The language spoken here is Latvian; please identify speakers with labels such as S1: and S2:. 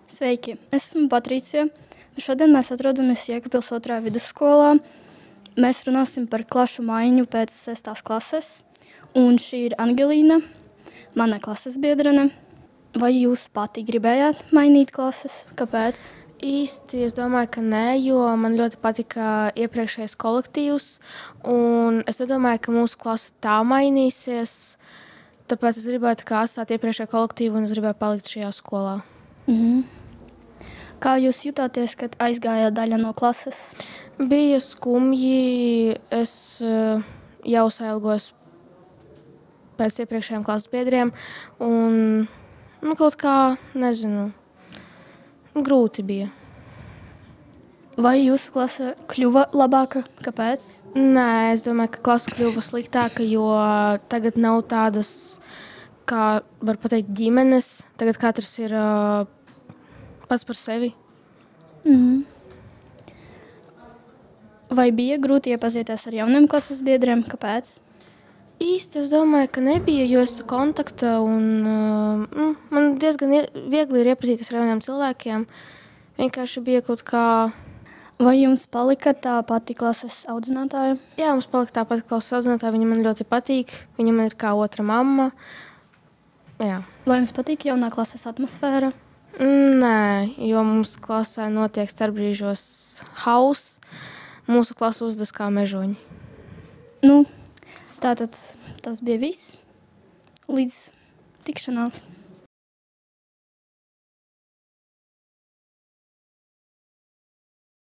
S1: Sveiki, esmu Patricija. Šodien mēs atrodamies Jēkabpils 2. vidusskolā. Mēs runāsim par klašu maiņu pēc 6. klases. Un šī ir Angelīna, mana klases biedrene. Vai jūs pati gribējāt mainīt klases? Kāpēc?
S2: Īsti es domāju, ka nē, jo man ļoti patika iepriekšējais kolektīvs. Un es nedomāju, ka mūsu klase tā mainīsies. Tāpēc es gribētu atstāt iepriekšējo kolektīvu un es gribēju palikt šajā skolā.
S1: Kā jūs jutāties, kad aizgājāt daļa no klases?
S2: Bija skumji. Es jau sailgos pēc iepriekšējiem klases biedriem. Un kaut kā, nezinu, grūti bija.
S1: Vai jūsu klase kļuva labāka? Kāpēc?
S2: Nē, es domāju, ka klase kļuva sliktāka, jo tagad nav tādas, kā var pateikt, ģimenes. Tagad katrs ir pats par sevi.
S1: Vai bija grūti iepazīties ar jauniem klases biedriem? Kāpēc?
S2: Īsti es domāju, ka nebija, jo esmu kontakta un man diezgan viegli ir iepazīties ar jauniem cilvēkiem. Vienkārši bija kaut kā...
S1: Vai jums palika tā pati klases audzinātāja?
S2: Jā, mums palika tā pati klases audzinātāja. Viņa man ļoti patīk. Viņa man ir kā otra mamma. Jā.
S1: Vai jums patīk jaunā klases atmosfēra?
S2: Nē, jo mums klasē notiek starpbrīžos hauss. Mūsu klase uzdas kā mežoņi.
S1: Tātad tas bija viss. Līdz tikšanās.